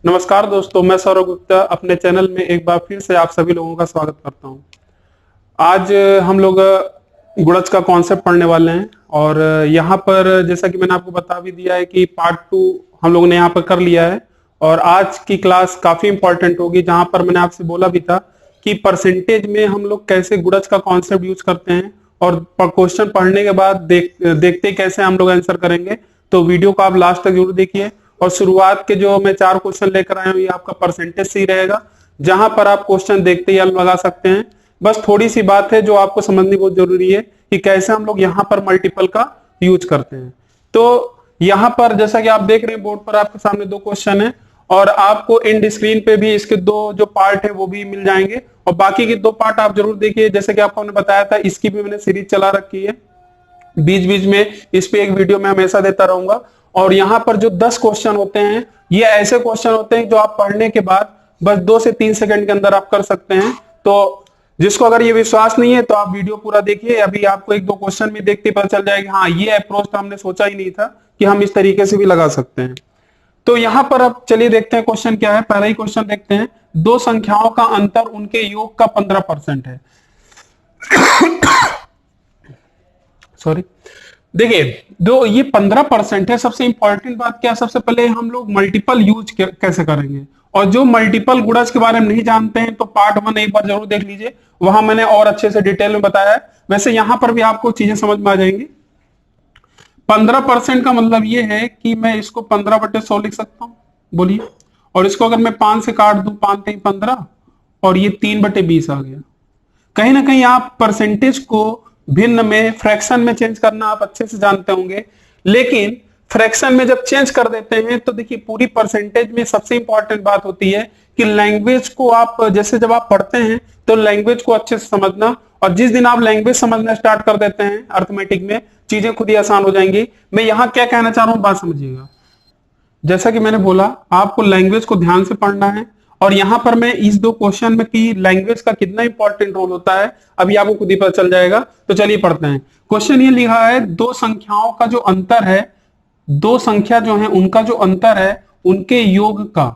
नमस्कार दोस्तों, मैं सौरभ गुप्ता अपने चैनल में एक बार फिर से आप सभी लोगों का स्वागत करता हूं। आज हम लोग गुणज का कॉन्सेप्ट पढ़ने वाले हैं और यहाँ पर जैसा कि मैंने आपको बता भी दिया है कि पार्ट 2 हम लोगों ने यहाँ पर कर लिया है और आज की क्लास काफी इंपॉर्टेंट होगी, जहां पर मैंने आपसे बोला भी था कि परसेंटेज में हम लोग कैसे गुणज का कॉन्सेप्ट यूज करते हैं और क्वेश्चन पढ़ने के बाद देखते कैसे हम लोग आंसर करेंगे। तो वीडियो को आप लास्ट तक जरूर देखिए और शुरुआत के जो मैं 4 क्वेश्चन लेकर आया हूँ ये आपका परसेंटेज से ही रहेगा, जहां पर आप क्वेश्चन देखते ही लगा सकते हैं। बस थोड़ी सी बात है जो आपको समझनी बहुत जरूरी है कि कैसे हम लोग यहाँ पर मल्टीपल का यूज करते हैं। तो यहाँ पर जैसा कि आप देख रहे हैं बोर्ड पर आपके सामने 2 क्वेश्चन है और आपको इन स्क्रीन पे भी इसके 2 जो पार्ट है वो भी मिल जाएंगे और बाकी के 2 पार्ट आप जरूर देखिए। जैसे कि आपको हमने बताया था, इसकी भी मैंने सीरीज चला रखी है, बीच बीच में इस पे एक वीडियो मैं हमेशा देता रहूंगा। और यहाँ पर जो 10 क्वेश्चन होते हैं ये ऐसे क्वेश्चन होते हैं जो आप पढ़ने के बाद बस 2 से 3 सेकंड के अंदर आप कर सकते हैं। तो जिसको अगर ये विश्वास नहीं है तो आप वीडियो पूरा देखिए, अभी आपको 1-2 क्वेश्चन भी देखते पता चल जाएगा हाँ ये अप्रोच तो हमने सोचा ही नहीं था कि हम इस तरीके से भी लगा सकते हैं। तो यहाँ पर अब चलिए देखते हैं क्वेश्चन क्या है। पहला ही क्वेश्चन देखते हैं, 2 संख्याओं का अंतर उनके योग का 15% है। सॉरी, देखिए दो ये 15% है। सबसे इंपॉर्टेंट बात क्या है, सबसे पहले हम लोग मल्टीपल यूज कैसे करेंगे, और जो मल्टीपल गुणज के बारे में नहीं जानते हैं तो पार्ट 1 एक बार जरूर देख लीजिए, वहां मैंने और अच्छे से डिटेल में बताया है। वैसे यहां पर भी आपको चीजें समझ में आ जाएंगी। 15% का मतलब ये है कि मैं इसको 15/100 लिख सकता हूं, बोलिए। और इसको अगर मैं 5 से काट दूं, 5 3 15 और ये 3/20 आ गया। कहीं ना कहीं आप परसेंटेज को भिन्न में फ्रैक्शन में चेंज करना आप अच्छे से जानते होंगे, लेकिन फ्रैक्शन में जब चेंज कर देते हैं तो देखिए पूरी परसेंटेज में सबसे इंपॉर्टेंट बात होती है कि लैंग्वेज को आप जैसे जब आप पढ़ते हैं तो लैंग्वेज को अच्छे से समझना, और जिस दिन आप लैंग्वेज समझना स्टार्ट कर देते हैं अर्थमेटिक में चीजें खुद ही आसान हो जाएंगी। मैं यहां क्या कहना चाह रहा हूं बात समझिएगा। जैसा कि मैंने बोला आपको लैंग्वेज को ध्यान से पढ़ना है, और यहां पर मैं इस 2 क्वेश्चन में कि लैंग्वेज का कितना इंपॉर्टेंट रोल होता है अभी आपको खुद ही पता चल जाएगा। तो चलिए पढ़ते हैं। क्वेश्चन ये लिखा है, 2 संख्याओं का जो अंतर है, 2 संख्या जो है उनका जो अंतर है उनके योग का,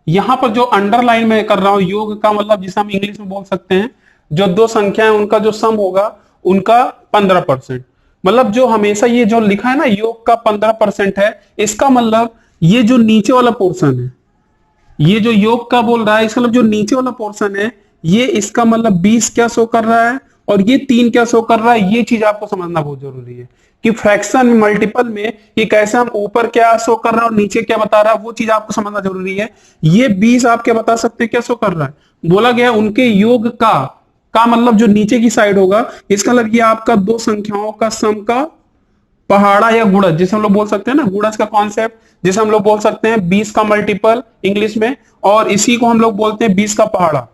यहां पर जो अंडरलाइन में कर रहा हूं योग का मतलब जिसे हम इंग्लिश में बोल सकते हैं, जो 2 संख्या है उनका जो सम होगा उनका 15%। मतलब जो हमेशा ये जो लिखा है ना योग का 15% है, इसका मतलब ये जो नीचे वाला पोर्शन है, ये जो योग का बोल रहा है इसका मतलब जो नीचे वाला पोर्शन है ये इसका मतलब 20 क्या शो कर रहा है और ये 3 क्या शो कर रहा है। ये चीज आपको समझना बहुत जरूरी है कि फ्रैक्शन मल्टीपल में ये कैसे हम ऊपर क्या शो कर रहा है और नीचे क्या बता रहा है, वो चीज आपको समझना जरूरी है। ये 20 आप क्या बता सकते हैं क्या शो कर रहा है, बोला गया उनके योग का मतलब जो नीचे की साइड होगा, इसका मतलब ये आपका 2 संख्याओं का सम का पहाड़ा या गुणज, जिसे हम लोग बोल सकते हैं ना गुणज का कॉन्सेप्ट, जिसे हम लोग बोल सकते हैं 20 का मल्टीपल इंग्लिश में, और इसी को हम लोग बोलते हैं 20 का पहाड़ा,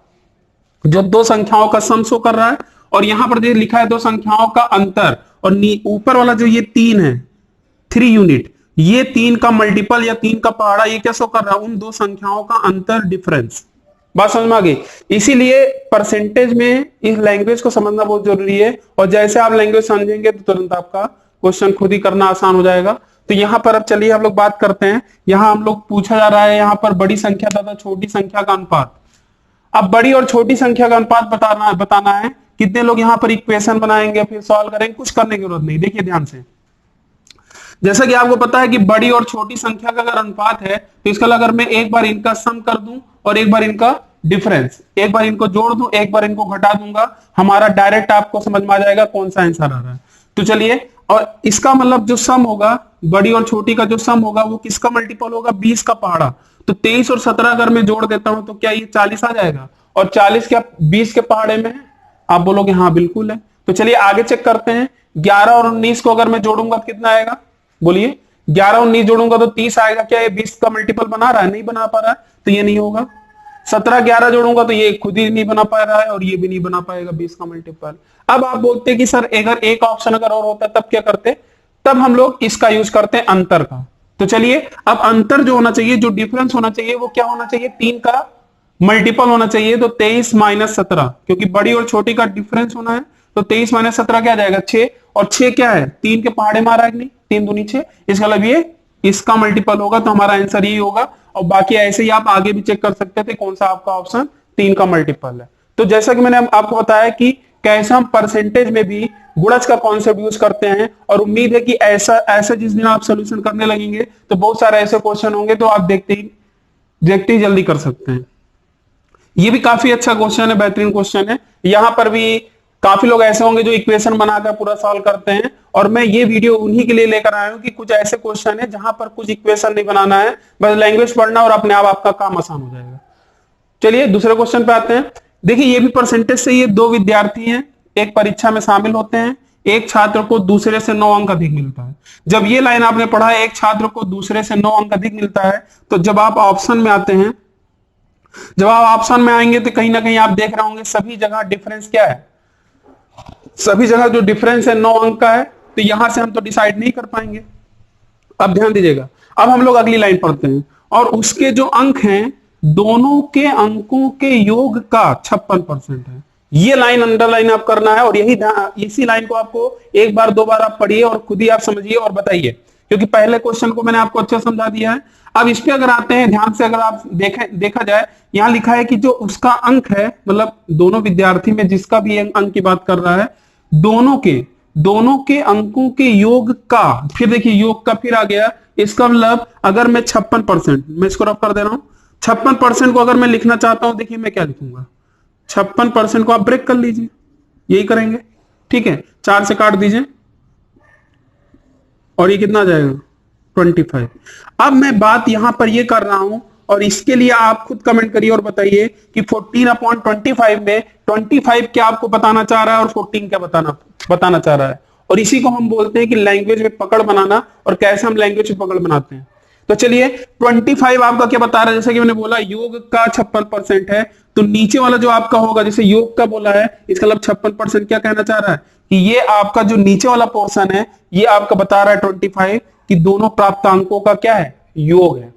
जो 2 संख्याओं का सम शो कर रहा है। और यहां पर जो लिखा है 2 संख्याओं का अंतर, और ऊपर वाला जो ये 3 है 3 यूनिट, ये 3 का मल्टीपल या 3 का पहाड़ा, ये क्या शो कर रहा है उन 2 संख्याओं का अंतर, डिफरेंस। बात समझ में आ गई। इसीलिए परसेंटेज में इस लैंग्वेज को समझना बहुत जरूरी है, और जैसे आप लैंग्वेज समझेंगे तो तुरंत आपका क्वेश्चन खुद ही करना आसान हो जाएगा। तो यहाँ पर अब चलिए हम लोग बात करते हैं। यहाँ हम लोग पूछा जा रहा है यहाँ पर बड़ी संख्या तथा छोटी संख्या का अनुपात। अब बड़ी और छोटी संख्या का अनुपात बताना है। कितने लोग यहाँ पर इक्वेशन बनाएंगे फिर सॉल्व करेंगे, कुछ करने की जरूरत नहीं। देखिए ध्यान से, जैसा कि आपको पता है कि बड़ी और छोटी संख्या का अगर अनुपात है तो इसका अगर मैं एक बार इनका सम कर दूं और एक बार इनका डिफरेंस, एक बार इनको जोड़ दूं एक बार इनको घटा दूंगा, हमारा डायरेक्ट आपको समझ में आ जाएगा कौन सा आंसर आ रहा है। तो चलिए, और इसका मतलब जो सम होगा बड़ी और छोटी का जो सम होगा वो किसका मल्टीपल होगा, 20 का पहाड़ा। तो 23 और 17 अगर मैं जोड़ देता हूं तो क्या ये 40 आ जाएगा, और 40 क्या 20 के पहाड़े में है, आप बोलोगे हाँ बिल्कुल है। तो चलिए आगे चेक करते हैं। 11 और 19 को अगर मैं जोड़ूंगा तो कितना आएगा, बोलिए। 11 और 19 जोड़ूंगा तो 30 आएगा। क्या ये 20 का मल्टीपल बना रहा है, नहीं बना पा रहा है, तो ये नहीं होगा। 17 11 जोड़ूंगा तो ये खुद ही नहीं बना पा रहा है और ये भी नहीं बना पाएगा 20 का मल्टीपल। अब आप बोलते हैं कि सर अगर एक ऑप्शन अगर और होता तब क्या करते, तब हम लोग इसका यूज करते हैं अंतर का। तो चलिए अब अंतर जो होना चाहिए, जो डिफरेंस होना चाहिए वो क्या होना चाहिए, 3 का मल्टीपल होना चाहिए। तो 23 - 17, क्योंकि बड़ी और छोटी का डिफरेंस होना है, तो 23 - 17 क्या आ जाएगा 6, और 6 क्या है 3 के पहाड़े में आ रहा है कि नहीं, 3 दूनी 6, इसका मतलब ये इसका मल्टीपल होगा, तो हमारा आंसर यही होगा। और बाकी ऐसे ही आप आगे भी चेक कर सकते थे कौन सा आपका ऑप्शन 3 का मल्टीपल है। तो जैसा कि मैंने आपको बताया कि कैसे हम परसेंटेज में भी गुणज का कॉन्सेप्ट यूज करते हैं, और उम्मीद है कि ऐसा जिस दिन आप सोल्यूशन करने लगेंगे तो बहुत सारे ऐसे क्वेश्चन होंगे तो आप देखते ही जल्दी कर सकते हैं। ये भी काफी अच्छा क्वेश्चन है, बेहतरीन क्वेश्चन है। यहां पर भी काफी लोग ऐसे होंगे जो इक्वेशन बनाकर पूरा सॉल्व करते हैं, और मैं ये वीडियो उन्हीं के लिए लेकर आया हूं कि कुछ ऐसे क्वेश्चन है जहां पर कुछ इक्वेशन नहीं बनाना है, बस लैंग्वेज पढ़ना और अपने आप आपका काम आसान हो जाएगा। चलिए दूसरे क्वेश्चन पे आते हैं। देखिए ये भी परसेंटेज से, ये 2 विद्यार्थी हैं, एक परीक्षा में शामिल होते हैं, एक छात्र को दूसरे से 9 अंक अधिक मिलता है। जब ये लाइन आपने पढ़ा है, एक छात्र को दूसरे से 9 अंक अधिक मिलता है, तो जब आप ऑप्शन में आते हैं, जब आप ऑप्शन में आएंगे तो कहीं ना कहीं आप देख रहे होंगे सभी जगह डिफरेंस क्या है, सभी जगह जो डिफरेंस है 9 अंक का है, तो यहां से हम तो डिसाइड नहीं कर पाएंगे। अब ध्यान दीजिएगा, अब हम लोग अगली लाइन पढ़ते हैं, और उसके जो अंक हैं दोनों के अंकों के योग का 56% है। ये लाइन अंडरलाइन आप करना है, और इसी लाइन को आपको एक बार 2 बार आप पढ़िए और खुद ही आप समझिए और बताइए, क्योंकि पहले क्वेश्चन को मैंने आपको अच्छा समझा दिया है। अब इस पे अगर आते हैं ध्यान से, अगर आप देखा जाए, यहां लिखा है कि जो उसका अंक है, मतलब दोनों विद्यार्थी में जिसका भी अंक की बात कर रहा है, दोनों के अंकों के योग का, फिर देखिए योग का फिर आ गया, इसका मतलब अगर मैं 56%, मैं इसको रफ कर दे रहा हूं, 56% को अगर मैं लिखना चाहता हूं, देखिए मैं क्या लिखूंगा, 56% को आप ब्रेक कर लीजिए, यही करेंगे, ठीक है, 4 से काट दीजिए, और ये कितना आ जाएगा 25। अब मैं बात यहां पर ये कर रहा हूं, और इसके लिए आप खुद कमेंट करिए और बताइए कि 14/25 में 25 क्या आपको बताना चाह रहा है और 14 क्या बताना चाह रहा है। और इसी को हम बोलते हैं कि लैंग्वेज में पकड़ बनाना, और कैसे हम लैंग्वेज में पकड़ बनाते हैं। तो चलिए 25 आपका क्या बता रहा है, जैसे कि मैंने बोला योग का 56% है, तो नीचे वाला जो आपका होगा, जैसे योग का बोला है, इसका मतलब 56% क्या कहना चाह रहा है कि ये आपका जो नीचे वाला पोर्शन है, ये आपका बता रहा है 25 कि दोनों प्राप्त अंकों का क्या है, योग है,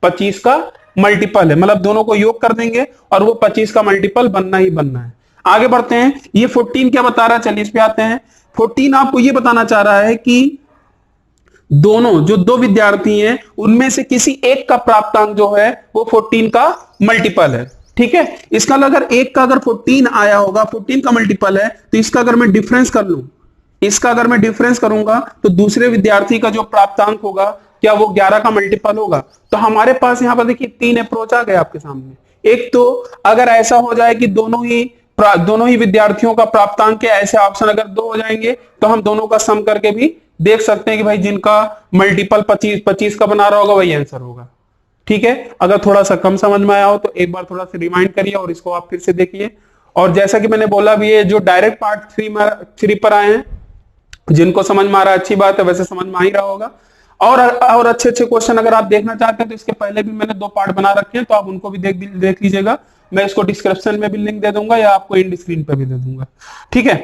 25 का मल्टीपल है, मतलब दोनों को योग कर देंगे और वो 25 का मल्टीपल बनना ही बनना है। आगे बढ़ते हैं, ये 14 क्या बता रहा है, चलिए इस पे आते हैं। 14 आपको ये बताना चाह रहा है कि दोनों जो 2 विद्यार्थी हैं उनमें से किसी एक का प्राप्तांक जो है वो 14 का मल्टीपल है, ठीक है। इसका अगर एक का अगर 14 आया होगा, 14 का मल्टीपल है, तो इसका अगर मैं डिफरेंस कर लूं, इसका अगर मैं डिफरेंस करूंगा तो दूसरे विद्यार्थी का जो प्राप्तांक होगा क्या वो 11 का मल्टीपल होगा। तो हमारे पास यहां पर देखिए 3 अप्रोच आ गए आपके सामने। एक तो अगर ऐसा हो जाए कि दोनों ही विद्यार्थियों का प्राप्तांक के ऐसे ऑप्शन अगर 2 हो जाएंगे, तो हम दोनों का सम करके भी देख सकते हैं कि भाई जिनका मल्टीपल 25 का बना रहा होगा वही आंसर होगा, ठीक है। अगर थोड़ा सा कम समझ में आया हो तो एक बार थोड़ा सा रिमाइंड करिए और इसको आप फिर से देखिए। और जैसा कि मैंने बोला भी है, जो डायरेक्ट पार्ट 3 पर आए हैं, जिनको समझ में आ रहा है अच्छी बात है, वैसे समझ में आ ही रहा होगा। और अच्छे क्वेश्चन अगर आप देखना चाहते हैं तो इसके पहले भी मैंने 2 पार्ट बना रखे हैं, तो आप उनको भी देख लीजिएगा। मैं इसको डिस्क्रिप्शन में भी लिंक दे दूंगा या आपको एंड स्क्रीन पर भी दे दूंगा, ठीक है।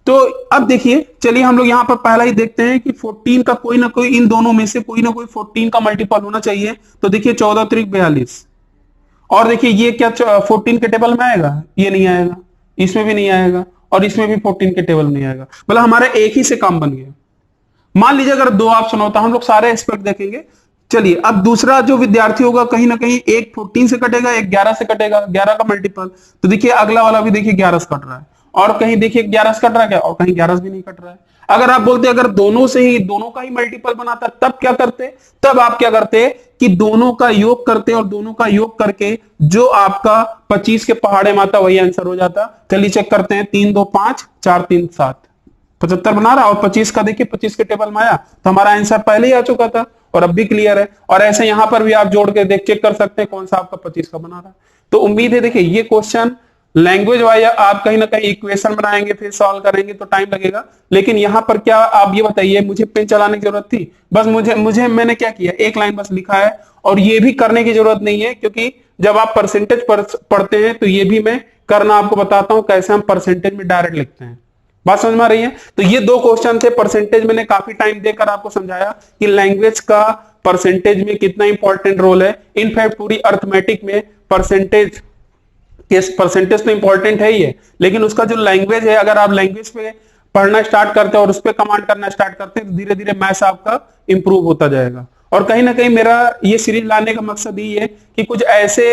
तो अब देखिए, चलिए हम लोग यहाँ पर पहला ही देखते हैं कि 14 का कोई ना कोई, इन दोनों में से कोई ना कोई 14 का मल्टीपल होना चाहिए। तो देखिए 14 त्रिक 42, और देखिए ये क्या 14 के टेबल में आएगा, ये नहीं आएगा, इसमें भी नहीं आएगा, और इसमें भी 14 के टेबल में नहीं आएगा, मतलब हमारा एक ही से काम बन गया। मान लीजिए अगर 2 ऑप्शन होता, हम लोग सारे एस्पेक्ट देखेंगे। चलिए अब दूसरा जो विद्यार्थी होगा, कहीं ना कहीं एक 14 से कटेगा, एक 11 से कटेगा, 11 का मल्टीपल। तो देखिए अगला वाला भी देखिए 11 से कट रहा है, और कहीं देखिए 11 से कट रहा है क्या, और कहीं 11 भी नहीं कट रहा है। अगर आप बोलते अगर दोनों का ही मल्टीपल बनाता, तब क्या करते, तब आप क्या करते कि दोनों का योग करते, और दोनों का योग करके जो आपका 25 के पहाड़े में आता वही आंसर हो जाता। चलिए चेक करते हैं, 3 2 5 4 3 7, 75 बना रहा, और 25 का देखिए 25 के टेबल में आया, तो हमारा आंसर पहले ही आ चुका था और अब भी क्लियर है। और ऐसे यहां पर भी आप जोड़ के चेक कर सकते हैं कौन सा आपका 25 का बना रहा है। तो उम्मीद है देखिए ये क्वेश्चन लैंग्वेज वाइज आप कहीं ना कहीं इक्वेशन बनाएंगे, फिर सॉल्व करेंगे तो टाइम लगेगा, लेकिन यहां पर क्या आप ये बताइए, मुझे पेन चलाने की जरूरत थी, बस मुझे मैंने क्या किया, एक लाइन बस लिखा है, और ये भी करने की जरूरत नहीं है, क्योंकि जब आप परसेंटेज पढ़ते हैं तो ये भी मैं करना आपको बताता हूं कैसे हम परसेंटेज में डायरेक्ट लिखते हैं। बात समझ में आ रही है। तो ये 2 क्वेश्चन थे परसेंटेज, मैंने काफी टाइम देकर आपको समझाया कि लैंग्वेज का परसेंटेज में कितना इंपॉर्टेंट रोल है। इनफैक्ट पूरी अर्थमेटिक में परसेंटेज तो इंपॉर्टेंट है ही है, लेकिन उसका जो लैंग्वेज है, अगर आप लैंग्वेज पे पढ़ना स्टार्ट करते हैं और उस पर कमांड करना स्टार्ट करते हैं तो धीरे धीरे मैथ्स आपका इंप्रूव होता जाएगा। और कहीं ना कहीं मेरा ये सीरीज लाने का मकसद ये है कि कुछ ऐसे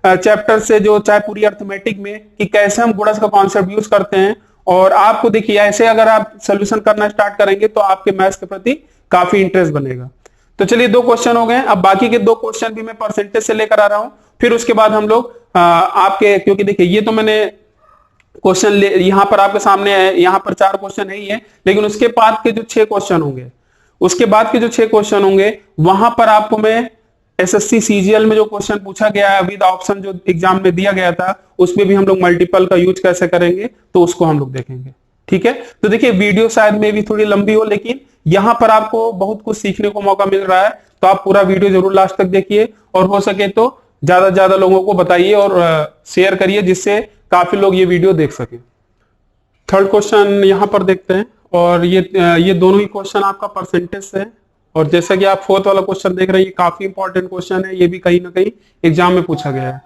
चैप्टर से जो चाहे पूरी अर्थमेटिक में कि कैसे हम गुणज का कॉन्सेप्ट यूज करते हैं, और आपको देखिए ऐसे अगर आप सोल्यूशन करना स्टार्ट करेंगे तो आपके मैथ्स के प्रति काफी इंटरेस्ट बनेगा। तो चलिए 2 क्वेश्चन हो गए। अब बाकी के 2 क्वेश्चन भी मैं परसेंटेज से लेकर आ रहा हूं, फिर उसके बाद हम लोग आपके, क्योंकि देखिए ये तो मैंने क्वेश्चन यहां पर आपके सामने है, यहां पर 4 क्वेश्चन है ही है, लेकिन उसके बाद के जो 6 क्वेश्चन होंगे, उसके बाद के जो 6 क्वेश्चन होंगे वहां पर आपको मैं एसएससी सीजीएल में जो क्वेश्चन पूछा गया है विद ऑप्शन जो एग्जाम में दिया गया था, उसमें भी हम लोग मल्टीपल का यूज कैसे करेंगे तो उसको हम लोग देखेंगे। ठीक है, तो देखिए वीडियो शायद में भी थोड़ी लंबी हो, लेकिन यहां पर आपको बहुत कुछ सीखने को मौका मिल रहा है, तो आप पूरा वीडियो जरूर लास्ट तक देखिए और हो सके तो ज्यादा से ज्यादा लोगों को बताइए और शेयर करिए जिससे काफी लोग ये वीडियो देख सके। थर्ड क्वेश्चन यहां पर देखते हैं, और ये दोनों ही क्वेश्चन आपका परसेंटेज से है, और जैसा कि आप फोर्थ वाला क्वेश्चन देख रहे हैं ये काफी इंपॉर्टेंट क्वेश्चन है, ये भी कहीं ना कहीं एग्जाम में पूछा गया है।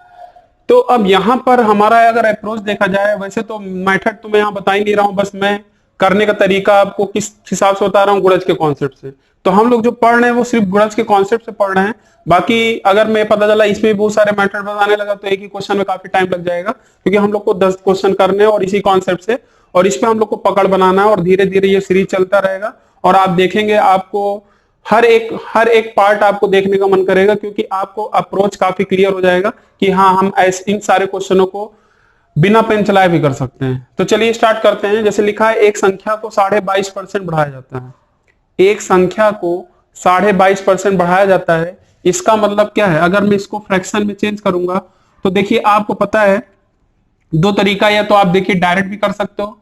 तो अब यहां पर हमारा अगर अप्रोच देखा जाए, वैसे तो मेथड तो मैं यहाँ बता ही नहीं रहा हूं, बस मैं करने का तरीका आपको किस हिसाब से बता रहा हूँ गुणज के कॉन्सेप्ट से। तो हम लोग जो पढ़ रहे हैं वो सिर्फ गुणज के कॉन्सेप्ट से पढ़ रहे हैं, बाकी अगर मैं पता चला इसमें बहुत सारे मेथड बताने लगा तो एक ही क्वेश्चन में काफी टाइम लग जाएगा, क्योंकि हम लोग को 10 क्वेश्चन करने हैं और इसी कॉन्सेप्ट से, और इस पे हम लोग को पकड़ बनाना है, और धीरे धीरे ये सीरीज चलता रहेगा और आप देखेंगे आपको हर एक पार्ट आपको देखने का मन करेगा, क्योंकि आपको अप्रोच काफी क्लियर हो जाएगा कि हाँ हम इन सारे क्वेश्चनों को बिना पेन चलाए भी कर सकते हैं। तो चलिए स्टार्ट करते हैं। जैसे लिखा है एक संख्या को 22.5% बढ़ाया जाता है, एक संख्या को 22.5% बढ़ाया जाता है, इसका मतलब क्या है? अगर मैं इसको फ्रैक्शन में चेंज करूंगा तो देखिए आपको पता है 2 तरीका, या तो आप देखिए डायरेक्ट भी कर सकते हो।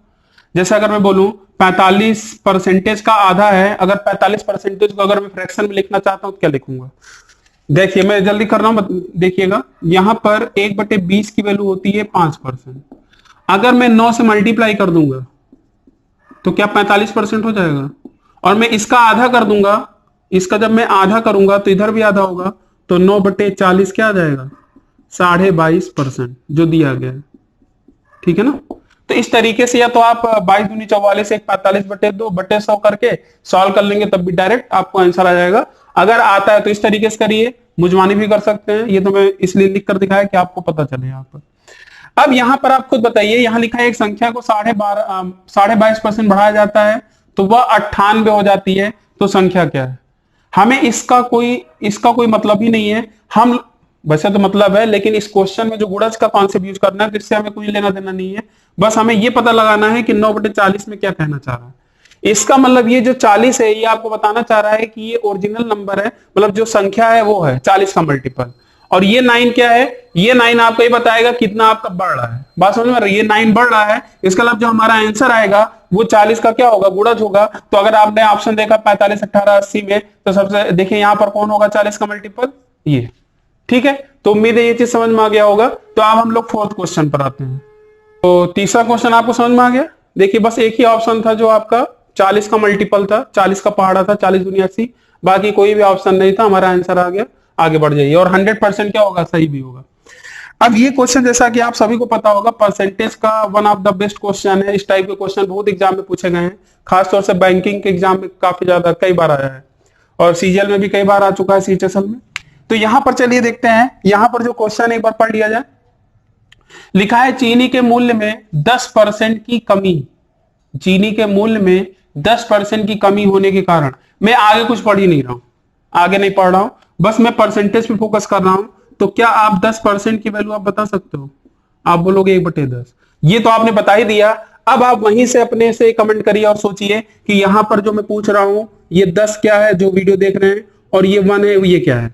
जैसे अगर मैं बोलूं 45% का आधा है, अगर 45% को अगर मैं फ्रैक्शन में लिखना चाहता हूं तो क्या लिखूंगा? देखिए मैं जल्दी कर रहा हूं, देखिएगा यहां पर 1/20 की वैल्यू होती है 5%। अगर मैं 9 से मल्टीप्लाई कर दूंगा तो क्या 45% हो जाएगा? और मैं इसका आधा कर दूंगा, इसका जब मैं आधा करूंगा तो इधर भी आधा होगा, तो 9/40 क्या आ जाएगा? 22.5% जो दिया गया है। ठीक है ना? तो इस तरीके से या तो आप 22 दूनी 44 एक 45/2/100 करके सॉल्व कर लेंगे, तब भी डायरेक्ट आपको आंसर आ जाएगा। अगर आता है तो इस तरीके से करिए, मुजमानी भी कर सकते हैं, ये तो मैं इसलिए लिख कर दिखाया कि आपको पता चले यहाँ पर। अब यहाँ पर आप खुद बताइए, यहाँ लिखा है एक संख्या को 22.5% बढ़ाया जाता है तो वह 98 हो जाती है, तो संख्या क्या है? हमें इसका कोई मतलब ही नहीं है। हम वैसे तो मतलब है, लेकिन इस क्वेश्चन में जो गुणज का कॉन्सेप्ट यूज करना है तो इससे हमें कुछ लेना देना नहीं है, बस हमें ये पता लगाना है कि 9/40 में क्या कहना चाह रहा है। इसका मतलब ये जो 40 है ये आपको बताना चाह रहा है कि ये ओरिजिनल नंबर है, मतलब जो संख्या है वो है 40 का मल्टीपल, और ये 9 क्या है? ये 9 आपको ये बताएगा कितना आपका बढ़ रहा है। बात समझ में आ रही है? ये 9 बढ़ रहा है, इसका मतलब जो हमारा आंसर आएगा वो 40 का क्या होगा? गुणज होगा। तो अगर आपने ऑप्शन देखा 45, 18, 80 में, तो सबसे देखिए यहाँ पर कौन होगा 40 का मल्टीपल? ये। ठीक है, तो उम्मीद है ये चीज समझ में आ गया होगा। तो अब हम लोग 4th क्वेश्चन पर आते हैं। तो तीसरा क्वेश्चन आपको समझ में आ गया? देखिए बस एक ही ऑप्शन था जो आपका 40 का मल्टीपल था, 40 का पहाड़ा था, 40 दूनी 80, बाकी कोई भी ऑप्शन नहीं था, हमारा आंसर आ गया। आगे बढ़ जाइए, और 100% क्या होगा? सही भी होगा। अब ये क्वेश्चन जैसा कि आप सभी को पता होगा परसेंटेज का one of the best question है। इस टाइप के क्वेश्चन बहुत एग्जाम में पूछे गए हैं, खासतौर से बैंकिंग के एग्जाम में काफी ज्यादा कई बार आया है, और सीजीएल में भी कई बार आ चुका है, सीएचएसएल में। तो यहां पर चलिए देखते हैं, यहां पर जो क्वेश्चन एक बार पढ़ लिया जाए। लिखा है चीनी के मूल्य में 10% की कमी, चीनी के मूल्य में 10% की कमी होने के कारण, मैं आगे कुछ पढ़ ही नहीं रहा हूं, आगे नहीं पढ़ रहा हूं, बस मैं परसेंटेज पे फोकस कर रहा हूं। तो क्या आप 10% की वैल्यू आप बता सकते हो? आप बोलोगे 1/10, ये तो आपने बता ही दिया। अब आप वहीं से अपने से कमेंट करिए और सोचिए कि यहां पर जो मैं पूछ रहा हूं ये 10 क्या है जो वीडियो देख रहे हैं, और ये 1 है, ये क्या है?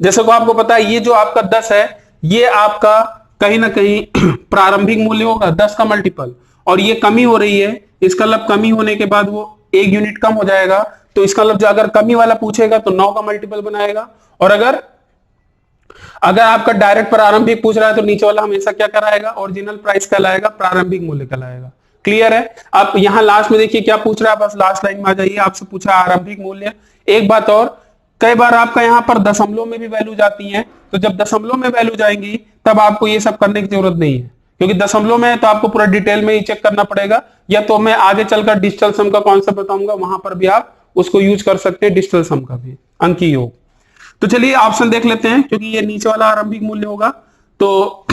जैसे को आपको पता है ये जो आपका 10 है ये आपका कहीं ना कहीं प्रारंभिक मूल्य होगा 10 का मल्टीपल, और ये कमी हो रही है, इसका मतलब कमी होने के बाद वो 1 यूनिट कम हो जाएगा, तो इसका मतलब जो अगर कमी वाला पूछेगा तो 9 का मल्टीपल बनाएगा, और अगर आपका डायरेक्ट प्रारंभिक पूछ रहा है तो नीचे वाला हमेशा क्या कराएगा? ओरिजिनल प्राइस कहलाएगा, प्रारंभिक मूल्य कहलाएगा। क्लियर है? आप यहां लास्ट में देखिए क्या पूछ रहा है, बस लास्ट लाइन में आ जाइए, आपसे पूछा आरंभिक मूल्य। एक बात और, कई बार आपका यहाँ पर दशमलव में भी वैल्यू जाती है, तो जब दशमलव में वैल्यू जाएंगी तब आपको ये सब करने की जरूरत नहीं है, क्योंकि दशमलव में है तो आपको पूरा डिटेल में ही चेक करना पड़ेगा, या तो मैं आगे चलकर डिजिटल सम का कॉन्सेप्ट बताऊंगा, वहां पर भी आप उसको यूज कर सकते हैं डिजिटल सम का भी, अंकीय योग। तो चलिए ऑप्शन देख लेते हैं, क्योंकि ये नीचे वाला आरंभिक मूल्य होगा। तो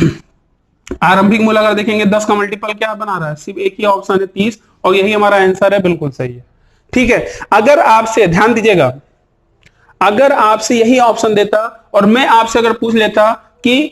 आरंभिक मूल्य अगर देखेंगे 10 का मल्टीपल क्या बना रहा है, सिर्फ एक ही ऑप्शन है 30, और यही हमारा आंसर है, बिल्कुल सही है। ठीक है, अगर आपसे ध्यान दीजिएगा, अगर आपसे यही ऑप्शन देता और मैं आपसे अगर पूछ लेता कि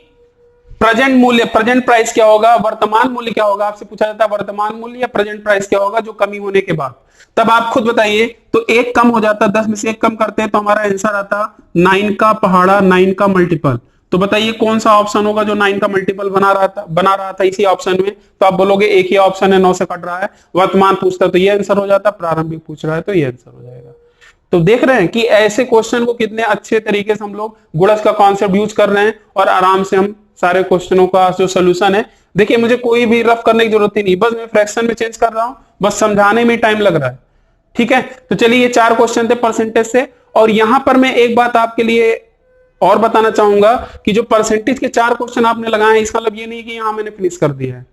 प्रेजेंट मूल्य, प्रेजेंट प्राइस क्या होगा, वर्तमान मूल्य क्या होगा, आपसे पूछा जाता है वर्तमान मूल्य या प्रेजेंट प्राइस क्या होगा जो कमी होने के बाद, तब आप खुद बताइए। तो एक कम हो जाता, 10 में से एक कम करते हैं तो हमारा आंसर आता 9 का पहाड़ा, 9 का मल्टीपल। तो बताइए कौन सा ऑप्शन होगा जो 9 का मल्टीपल बना रहा था इसी ऑप्शन में। तो आप बोलोगे एक ही ऑप्शन है, 9 से कट रहा है। वर्तमान पूछता तो ये आंसर हो जाता, प्रारंभिक पूछ रहा है तो ये आंसर हो जाएगा। तो देख रहे हैं कि ऐसे क्वेश्चन को कितने अच्छे तरीके से हम लोग गुणज का कॉन्सेप्ट यूज कर रहे हैं, और आराम से हम सारे क्वेश्चनों का जो सोल्यूशन है, देखिए मुझे कोई भी रफ करने की जरूरत ही नहीं, बस मैं फ्रैक्शन में चेंज कर रहा हूं, बस समझाने में टाइम लग रहा है। ठीक है, तो चलिए ये 4 क्वेश्चन थे परसेंटेज से। और यहां पर मैं एक बात आपके लिए और बताना चाहूंगा कि जो परसेंटेज के 4 क्वेश्चन आपने लगाए हैं, इसका मतलब ये नहीं कि यहां मैंने फिनिश कर दिया है।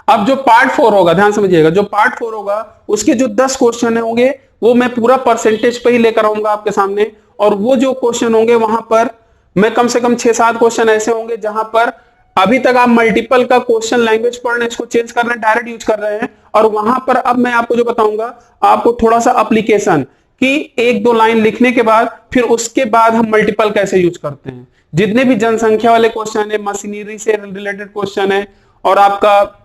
अब जो पार्ट 4 होगा, ध्यान समझिएगा, जो पार्ट 4 होगा उसके जो 10 क्वेश्चन होंगे वो मैं पूरा परसेंटेज पे ही लेकर आऊंगा आपके सामने। और वो जो क्वेश्चन होंगे वहां पर मैं कम से कम 6-7 क्वेश्चन ऐसे होंगे जहां पर अभी तक आप मल्टीपल का क्वेश्चन लैंग्वेज पढ़ रहे हैं, इसको चेंज कर रहे हैं, डायरेक्ट यूज कर रहे हैं। और वहां पर अब मैं आपको जो बताऊंगा, आपको थोड़ा सा एप्लीकेशन कि 1-2 लाइन लिखने के बाद फिर उसके बाद हम मल्टीपल कैसे यूज करते हैं। जितने भी जनसंख्या वाले क्वेश्चन है, मशीनरी से रिलेटेड क्वेश्चन है, और आपका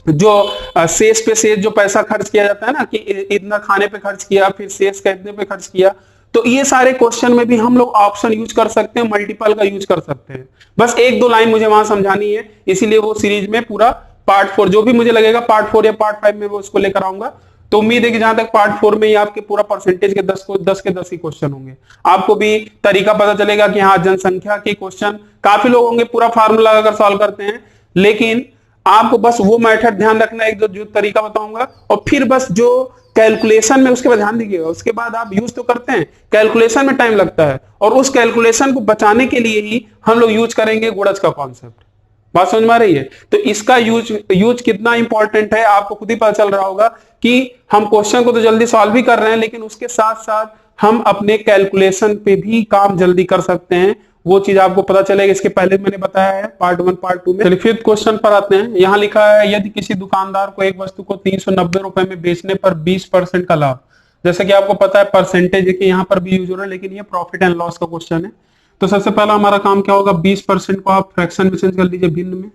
जो शेष पे शेष जो पैसा खर्च किया जाता है ना, कि इतना खाने पे खर्च किया, फिर शेष का इतने पे खर्च किया, तो ये सारे क्वेश्चन में भी हम लोग ऑप्शन यूज कर सकते हैं, मल्टीपल का यूज कर सकते हैं। बस 1-2 लाइन मुझे वहां समझानी है, इसीलिए वो सीरीज में पूरा पार्ट 4 जो भी मुझे लगेगा पार्ट 4 या पार्ट 5 में वो उसको लेकर आऊंगा। तो उम्मीद है कि जहां तक पार्ट 4 में ही आपके पूरा परसेंटेज के 10 के 10 ही क्वेश्चन होंगे। आपको भी तरीका पता चलेगा कि हाँ, जनसंख्या के क्वेश्चन काफी लोग होंगे पूरा फार्मूला लगाकर सॉल्व करते हैं, लेकिन आपको बस वो मेथड ध्यान रखना है, जो तरीका बताऊंगा, और फिर बस जो कैलकुलेशन में उसके बाद ध्यान दीजिएगा। उसके बाद आप यूज तो करते हैं, कैलकुलेशन में टाइम लगता है, और उस कैलकुलेशन को बचाने के लिए ही हम लोग यूज करेंगे गुणज का कॉन्सेप्ट। बात समझ में आ रही है? तो इसका यूज कितना इंपॉर्टेंट है आपको खुद ही पता चल रहा होगा कि हम क्वेश्चन को तो जल्दी सॉल्व ही कर रहे हैं, लेकिन उसके साथ साथ हम अपने कैलकुलेशन पे भी काम जल्दी कर सकते हैं। वो चीज आपको पता चलेगा, इसके पहले मैंने बताया है पार्ट 1 पार्ट 2 में। चलिए फिफ्थ क्वेश्चन पर आते हैं। यहाँ लिखा है यदि किसी दुकानदार को एक वस्तु को 390 रुपए में बेचने पर 20% का लाभ, जैसे कि आपको पता है परसेंटेज देखिए यहाँ पर भी यूज हो रहा है, लेकिन ये प्रॉफिट एंड लॉस का क्वेश्चन है। तो सबसे पहला हमारा काम क्या होगा, 20% को आप फ्रैक्शन में चेंज कर लीजिए, भिन्न में।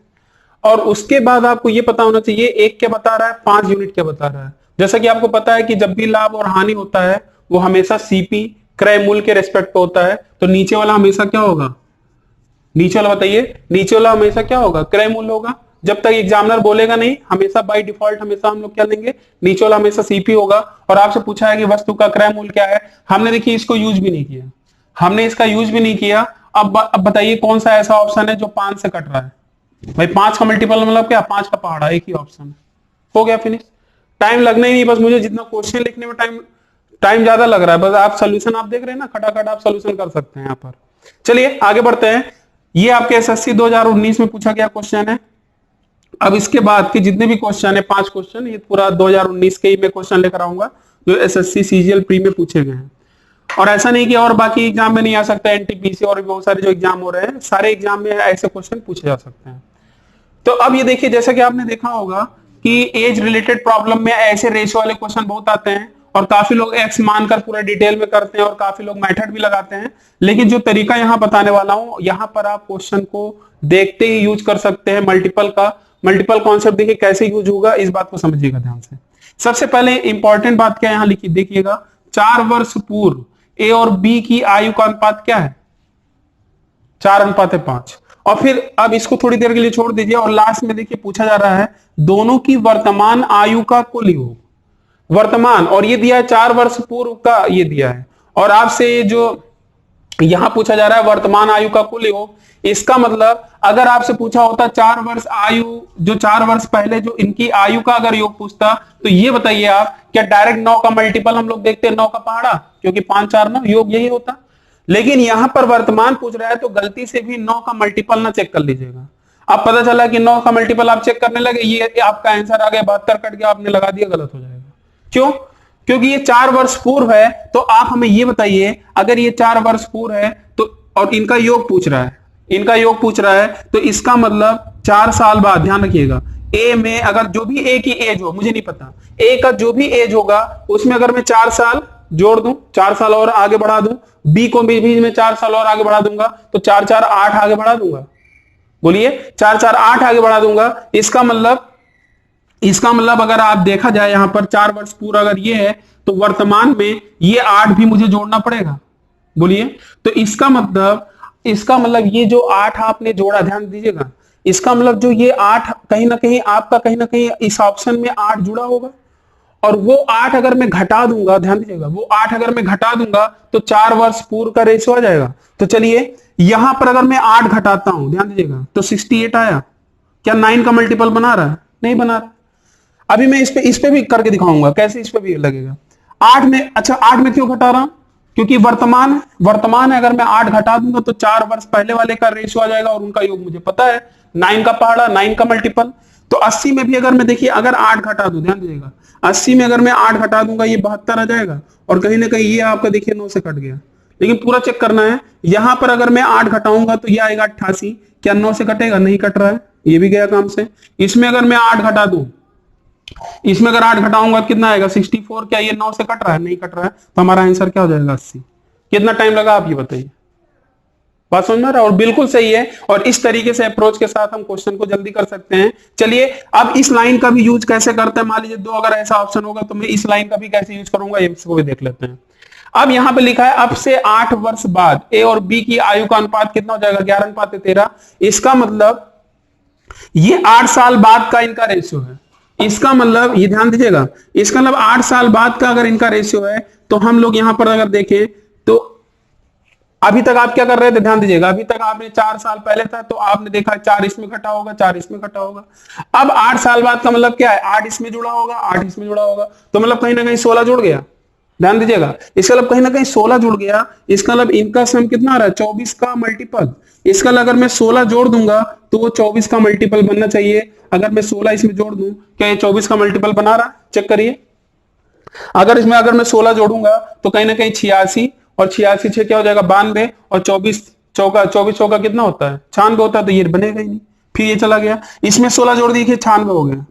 और उसके बाद आपको ये पता होना चाहिए एक क्या बता रहा है, 5 यूनिट क्या बता रहा है। जैसा कि आपको पता है कि जब भी लाभ और हानि होता है वो हमेशा सीपी क्रय मूल्य के रेस्पेक्ट पे होता है। तो नीचे वाला हमेशा क्या होगा, नीचे वाला बताइए, नीचे वाला हमेशा क्या होगा, क्रय मूल्य होगा। जब तक एग्जामिनर बोलेगा नहीं, हमेशा बाय डिफॉल्ट हमेशा हम लोग क्या लेंगे, नीचे वाला हमेशा सीपी होगा। और आपसे पूछा है कि वस्तु का क्रय मूल्य क्या है, हमने देखिए इसको यूज भी नहीं किया, हमने इसका यूज भी नहीं किया। अब बताइए कौन सा ऐसा ऑप्शन है जो 5 से कट रहा है। भाई 5 का मल्टीपल मतलब क्या, 5 का पहाड़ा, एक ही ऑप्शन हो गया, फिनिश। टाइम लगना ही नहीं, बस मुझे जितना क्वेश्चन लिखने में टाइम ज्यादा लग रहा है, बस आप सोल्यूशन आप देख रहे हैं ना, खटाखट आप सोल्यूशन कर सकते हैं यहाँ पर। चलिए आगे बढ़ते हैं। ये आपके एसएससी 2019 में पूछा गया क्वेश्चन है। अब इसके बाद के जितने भी क्वेश्चन है, 5 क्वेश्चन, ये पूरा 2019 के ही मैं क्वेश्चन लेकर आऊंगा जो एसएससी सीजीएल प्री में पूछे गए हैं। और ऐसा नहीं कि और बाकी एग्जाम में नहीं आ सकता, एनटीपीसी और बहुत सारे जो एग्जाम हो रहे हैं, सारे एग्जाम में ऐसे क्वेश्चन पूछे जा सकते हैं। तो अब ये देखिए, जैसा कि आपने देखा होगा कि एज रिलेटेड प्रॉब्लम में ऐसे रेशियो वाले क्वेश्चन बहुत आते हैं, और काफी लोग एक्स मानकर पूरा डिटेल में करते हैं, और काफी लोग मेथड भी लगाते हैं। लेकिन जो तरीका यहाँ बताने वाला हूं, यहाँ पर आप क्वेश्चन को देखते ही यूज कर सकते हैं। मल्टीपल कॉन्सेप्ट देखिए कैसे यूज होगा, इस बात को समझिएगा ध्यान से। सबसे पहले इंपॉर्टेंट बात क्या है यहाँ लिखी, देखिएगा 4 वर्ष पूर्व ए और बी की आयु का अनुपात क्या है, 4:5। और फिर अब इसको थोड़ी देर के लिए छोड़ दीजिए, और लास्ट में देखिए पूछा जा रहा है दोनों की वर्तमान आयु का कुल योग, वर्तमान, और ये दिया है 4 वर्ष पूर्व का, ये दिया है। और आपसे जो यहां पूछा जा रहा है वर्तमान आयु का कुल योग, इसका मतलब अगर आपसे पूछा होता 4 वर्ष आयु, जो 4 वर्ष पहले जो इनकी आयु का अगर योग पूछता, तो ये बताइए आप, क्या डायरेक्ट 9 का मल्टीपल हम लोग देखते हैं 9 का पहाड़ा, क्योंकि 5 4 9 योग यही होता। लेकिन यहां पर वर्तमान पूछ रहा है, तो गलती से भी 9 का मल्टीपल ना चेक कर लीजिएगा। अब पता चला कि 9 का मल्टीपल आप चेक करने लगे, ये आपका आंसर आ गया 72 कट गया, आपने लगा दिया, गलत हो जाएगा। क्यों? क्योंकि ये 4 वर्ष पूर्व है, तो आप हमें ये बताइए, अगर ये 4 वर्ष पूर्व है तो, और इनका योग पूछ रहा है, इनका योग पूछ रहा है, तो इसका मतलब 4 साल बाद, ध्यान रखिएगा, ए में अगर जो भी ए की एज हो, मुझे नहीं पता, ए का जो भी एज होगा उसमें अगर मैं 4 साल जोड़ दूं, 4 साल और आगे बढ़ा दूं, बी को भी मैं 4 साल और आगे बढ़ा दूंगा, तो 4 4 8 आगे बढ़ा दूंगा। बोलिए, 4 4 8 आगे बढ़ा दूंगा। इसका मतलब अगर आप देखा जाए यहां पर 4 वर्ष पूरा अगर ये है, तो वर्तमान में ये 8 भी मुझे जोड़ना पड़ेगा। बोलिए, तो इसका मतलब ये जो 8 आपने जोड़ा, ध्यान दीजिएगा, इसका मतलब जो ये 8 कहीं ना कहीं आपका, कहीं ना कहीं इस ऑप्शन में 8 जुड़ा होगा, और वो 8 अगर मैं घटा दूंगा, ध्यान दीजिएगा, वो 8 अगर मैं घटा दूंगा तो 4 वर्ष पूर्व का रेशियो आ जाएगा। तो चलिए यहां पर अगर मैं 8 घटाता हूं, ध्यान दीजिएगा, तो 68 आया। क्या 9 का मल्टीपल बना रहा है? नहीं बना रहा। अभी मैं इस पे भी करके दिखाऊंगा कैसे इस पे भी लगेगा। 8 में, अच्छा 8 में क्यों घटा रहा हूं? क्योंकि वर्तमान है, अगर मैं 8 घटा दूंगा तो 4 वर्ष पहले वाले का रेशियो आ जाएगा, और उनका योग मुझे पता है, 9 का पहाड़ा, 9 का मल्टीपल। तो 80 में भी अगर मैं, देखिए, अगर 8 घटा दूं, ध्यान दीजिएगा, 80 में अगर मैं 8 घटा दूंगा ये 72 आ जाएगा, और कहीं ना कहीं ये आपका देखिए 9 से कट गया। लेकिन पूरा चेक करना है, यहां पर अगर मैं 8 घटाऊंगा तो ये आएगा 88। क्या 9 से कटेगा? नहीं कट रहा है, ये भी गया काम से। इसमें अगर मैं 8 घटा दूं, इसमें अगर 8 घटाऊंगा कितना आएगा? 64। क्या ये 9 से कट रहा है? नहीं कट रहा है, तो हमारा आंसर क्या हो जाएगा? 80। कितना टाइम लगा आप ये बताइए? बात समझ में आ रहा है? और बिल्कुल सही है, और इस तरीके से अप्रोच के साथ हम क्वेश्चन को जल्दी कर सकते हैं। चलिए अब इस लाइन का भी यूज कैसे करते हैं, मान लीजिए 2 अगर ऐसा ऑप्शन होगा तो मैं इस लाइन का भी कैसे यूज करूंगा, इसको भी देख लेते हैं। अब यहां पे लिखा है अब से 8 वर्ष बाद ए और बी की आयु का अनुपात कितना हो जाएगा? 11:13। इसका मतलब ये 8 साल बाद का इनका रेशियो है। इसका मतलब, ये ध्यान दीजिएगा, इसका मतलब 8 साल बाद का अगर इनका रेशियो है, तो हम लोग यहां पर अगर देखें तो अभी तक आप क्या कर रहे थे? ध्यान दीजिएगा, अभी तक आपने 4 साल पहले था तो आपने देखा 4 इसमें घटा होगा, 4 इसमें घटा होगा। अब 8 साल बाद का मतलब क्या है? 8 इसमें जुड़ा होगा, 8 इसमें जुड़ा होगा, तो मतलब कहीं ना कहीं 16 जुड़ गया। ध्यान दीजिएगा, इसका मतलब कहीं ना कहीं 16 जुड़ गया। इसका मतलब इनका सम कितना आ रहा है? 24 का मल्टीपल। इसका मतलब अगर मैं 16 जोड़ दूंगा तो वो 24 का मल्टीपल बनना चाहिए। अगर मैं 16 इसमें जोड़ दूं, क्या ये 24 का मल्टीपल बना रहा है? चेक करिए। अगर मैं 16 जोड़ूंगा तो कहीं ना कहीं 86, और 86 6 क्या हो जाएगा? 92, और 24 चौका कितना होता है? 96 होता है, तो ये बनेगा ही नहीं। फिर ये चला गया, इसमें 16 जोड़ दिए, 96 हो गया।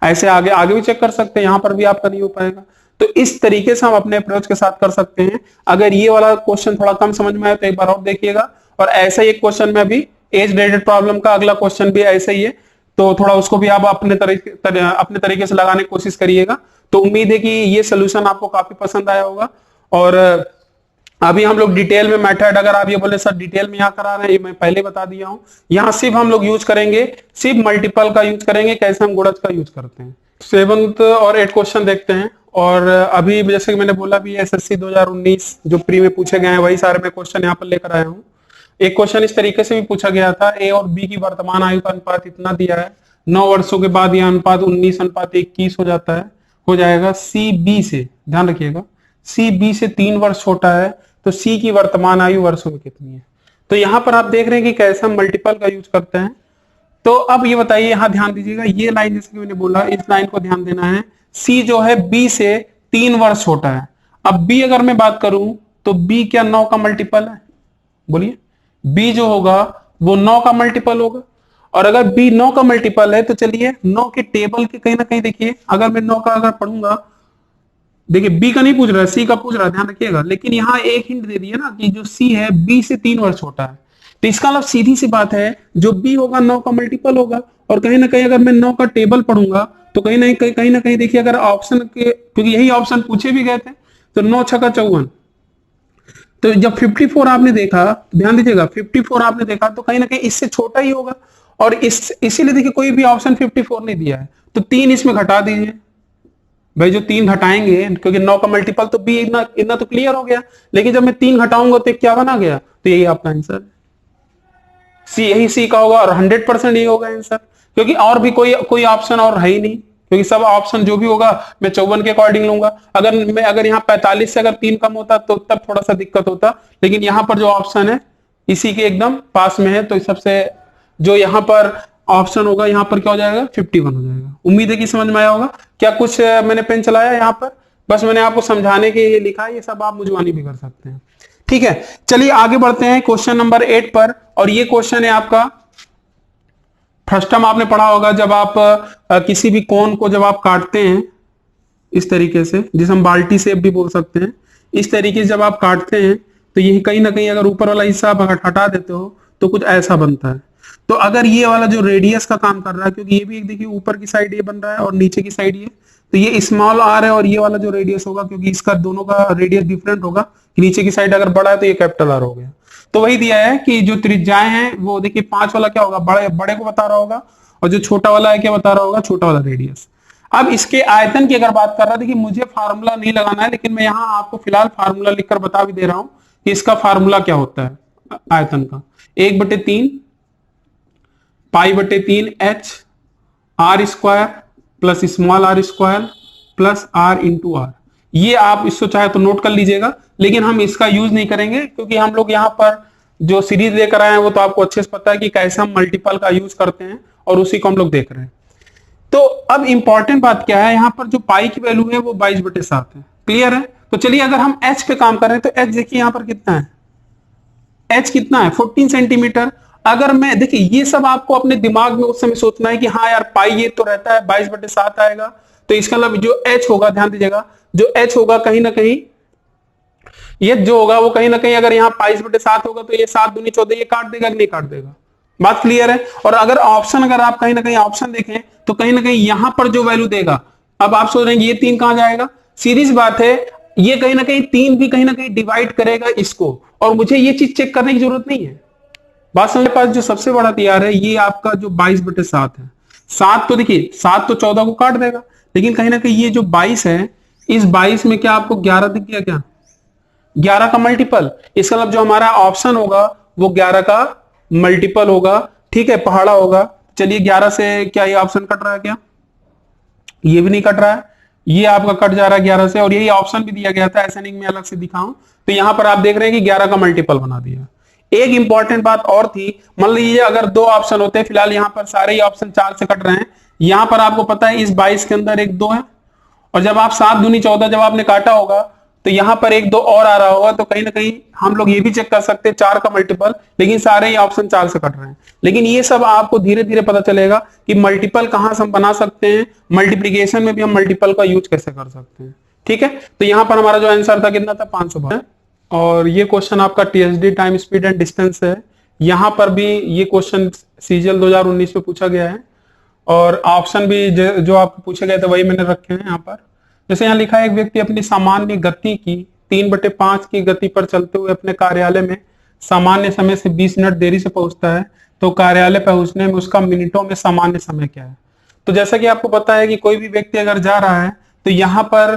ऐसे आगे आगे भी चेक कर सकते हैं, यहां पर भी आपका नहीं हो पाएगा। तो इस तरीके से हम अपने अप्रोच के साथ कर सकते हैं। अगर ये वाला क्वेश्चन थोड़ा कम समझ में आए तो एक बार और देखिएगा, और ऐसा ही एक क्वेश्चन में भी एज रिलेटेड प्रॉब्लम का अगला क्वेश्चन भी ऐसा ही है, तो थोड़ा उसको भी आप अपने तरीके से लगाने की कोशिश करिएगा। तो उम्मीद है कि ये सोल्यूशन आपको काफी पसंद आया होगा। और अभी हम लोग डिटेल में मेथड, अगर आप ये बोले सर डिटेल में यहाँ करा रहे हैं, ये मैं पहले बता दिया हूँ। यहाँ सिर्फ हम लोग यूज करेंगे, सिर्फ मल्टीपल का यूज करेंगे, कैसे हम गुणज का यूज करते हैं। 7th और 8th क्वेश्चन देखते हैं। और अभी जैसे कि मैंने बोला भी, एसएससी 2019 जो प्री में पूछे गए हैं वही सारे मैं क्वेश्चन यहाँ पर लेकर आया हूँ। एक क्वेश्चन इस तरीके से भी पूछा गया था, ए और बी की वर्तमान आयु का अनुपात इतना दिया है, 9 वर्षों के बाद यह अनुपात 19:21 हो जाता है, हो जाएगा। सी बी से, ध्यान रखिएगा, सी बी से 3 वर्ष छोटा है, तो सी की वर्तमान आयु वर्षों में कितनी है? तो यहां पर आप देख रहे हैं कि कैसे हम मल्टीपल का यूज करते हैं। तो अब ये बताइए, यहां ध्यान दीजिएगा, ये लाइन जैसे कि मैंने बोला, इस लाइन को ध्यान देना है। सी जो है बी से 3 वर्ष छोटा है। अब बी अगर मैं बात करूं तो बी क्या 9 का मल्टीपल है? बोलिए, बी जो होगा वो 9 का मल्टीपल होगा। और अगर बी 9 का मल्टीपल है तो चलिए 9 के टेबल के कहीं ना कहीं देखिए, अगर मैं 9 का अगर पढ़ूंगा, देखिए बी का नहीं पूछ रहा है, सी का पूछ रहा है, ध्यान रखिएगा। लेकिन यहाँ एक हिंट दे दिया ना कि जो सी है बी से 3 वर्ष छोटा है, तो इसका मतलब सीधी सी बात है, जो बी होगा 9 का मल्टीपल होगा। और कहीं ना कहीं अगर मैं 9 का टेबल पढ़ूंगा तो कहीं ना कहीं देखिए, अगर ऑप्शन के, क्योंकि यही ऑप्शन पूछे भी गए थे, तो 9 छक्का 54, तो जब 54 आपने देखा, ध्यान दीजिएगा 54 आपने देखा, तो कहीं ना कहीं इससे छोटा ही होगा। और इसीलिए देखिए कोई भी ऑप्शन 54 नहीं दिया है, तो 3 इसमें घटा दीजिए भाई, जो 3 घटाएंगे, क्योंकि 9 का मल्टीपल तो बी, इतना तो क्लियर हो गया। लेकिन जब मैं 3 घटाऊंगा तो क्या बना गया? तो यही आपका आंसर सी, यही सी का होगा, और 100% यही होगा आंसर, क्योंकि और भी कोई ऑप्शन और है ही नहीं, क्योंकि सब ऑप्शन जो भी होगा मैं 54 के अकॉर्डिंग लूंगा। अगर यहाँ 45 से अगर 3 कम होता तो तब थोड़ा सा दिक्कत होता, लेकिन यहाँ पर जो ऑप्शन है इसी के एकदम पास में है, तो सबसे जो यहाँ पर ऑप्शन होगा, यहाँ पर क्या हो जाएगा? 51 हो जाएगा। उम्मीद है कि समझ में आया होगा। क्या कुछ मैंने पेन चलाया यहाँ पर? बस मैंने आपको समझाने के लिए लिखा है, ये सब आप मुझवानी भी कर सकते हैं। ठीक है, चलिए आगे बढ़ते हैं क्वेश्चन नंबर 8 पर। और ये क्वेश्चन है आपका, फर्स्ट टाइम आपने पढ़ा होगा जब आप किसी भी कोन को जब आप काटते हैं इस तरीके से, जिसे हम बाल्टी शेप भी बोल सकते हैं, इस तरीके से जब आप काटते हैं तो ये कहीं ना कहीं अगर ऊपर वाला हिस्सा आप हटा देते हो तो कुछ ऐसा बनता है। तो अगर ये वाला जो रेडियस का काम कर रहा है, क्योंकि ये भी एक देखिए ऊपर की साइड ये बन रहा है और नीचे की साइड ये, तो ये स्मॉल आर है और ये वाला जो रेडियस होगा, क्योंकि इसका दोनों का रेडियस डिफरेंट होगा, कि नीचे की साइड अगर बड़ा है तो ये कैपिटल आर हो गया। तो वही दिया है कि जो त्रिज्याएं हैं वो देखिए 5 वाला क्या होगा, बड़े बड़े को बता रहा होगा, और जो छोटा वाला है क्या बता रहा होगा, छोटा वाला रेडियस। अब इसके आयतन की अगर बात कर रहा है, देखिए मुझे फार्मूला नहीं लगाना है, लेकिन मैं यहाँ आपको फिलहाल फार्मूला लिखकर बता भी दे रहा हूं कि इसका फार्मूला क्या होता है आयतन का। 1/3 पाई/3 H R square plus small R square plus R into R. ये आप इसको चाहे तो नोट कर लीजिएगा, लेकिन हम इसका यूज नहीं करेंगे, क्योंकि हम लोग यहाँ पर जो सीरीज लेकर आए हैं वो तो आपको अच्छे से पता है कि कैसे हम मल्टीपल का यूज करते हैं, और उसी को हम लोग देख रहे हैं। तो अब इंपॉर्टेंट बात क्या है, यहाँ पर जो पाई की वैल्यू है वो 22/7 है। क्लियर है? तो चलिए अगर हम एच पे काम कर रहे हैं तो एच देखिए यहाँ पर कितना है, एच कितना है 14 सेंटीमीटर। अगर मैं देखिए ये सब आपको अपने दिमाग में उस समय सोचना है कि हाँ यार पाई ये तो रहता है 22/7 आएगा, तो इसका मतलब जो एच होगा, ध्यान दीजिएगा, जो एच होगा कहीं ना कहीं ये जो होगा वो कहीं ना कहीं अगर यहाँ 22/7 होगा तो ये 7 दूनी 14 ये काट देगा कि नहीं काट देगा। बात क्लियर है? और अगर ऑप्शन अगर आप कहीं ना कहीं ऑप्शन देखें तो कहीं ना कहीं यहां पर जो वैल्यू देगा, अब आप सोच रहे हैं ये 3 कहां जाएगा, सीरीज बात है, ये कहीं ना कहीं 3 भी कहीं ना कहीं डिवाइड करेगा इसको, और मुझे ये चीज चेक करने की जरूरत नहीं है। बात समझ, पास जो सबसे बड़ा तैयार है ये आपका जो 22/7 है। 7 तो देखिए 7 तो 14 को काट देगा, लेकिन कहीं ना कहीं ये जो 22 है, इस 22 में क्या आपको 11 दिख गया क्या, 11 का मल्टीपल, इसका मतलब जो हमारा ऑप्शन होगा वो 11 का मल्टीपल होगा। ठीक है, पहाड़ा होगा। चलिए 11 से क्या ये ऑप्शन कट रहा है क्या, ये भी नहीं कट रहा है, ये आपका कट जा रहा है 11 से, और यही ऑप्शन भी दिया गया था, ऐसा नहीं मैं अलग से दिखाऊं। तो यहां पर आप देख रहे हैं कि 11 का मल्टीपल बना दिया। एक इंपॉर्टेंट बात और थी, मान लीजिए अगर 2 ऑप्शन होते हैं, फिलहाल यहां पर सारे ही ऑप्शन 4 से कट रहे हैं, यहां पर आपको पता है इस 22 के अंदर एक 2 है, और जब आप 7 दूनी 14 जब आपने काटा होगा तो यहां पर एक 2 और आ रहा होगा, तो कहीं ना कहीं हम लोग ये भी चेक कर सकते हैं 4 का मल्टीपल, लेकिन सारे ही ऑप्शन 4 से कट रहे हैं। लेकिन ये सब आपको धीरे धीरे पता चलेगा कि मल्टीपल कहां से हम बना सकते हैं, मल्टीप्लीकेशन में भी हम मल्टीपल का यूज कैसे कर सकते हैं। ठीक है, तो यहां पर हमारा जो आंसर था कितना था, 512। और ये क्वेश्चन आपका TSD time speed and distance है। यहां पर भी ये क्वेश्चन सीजीएल 2019 में पूछा गया है, और ऑप्शन भी जो आपको पूछे गए थे वही मैंने रखे हैं यहाँ पर। जैसे यहाँ लिखा है, एक व्यक्ति अपनी सामान्य गति की 3/5 की गति पर चलते हुए अपने कार्यालय में सामान्य समय से 20 मिनट देरी से पहुंचता है, तो कार्यालय पहुंचने में उसका मिनटों में सामान्य समय क्या है। तो जैसा कि आपको पता है कि कोई भी व्यक्ति अगर जा रहा है तो यहाँ पर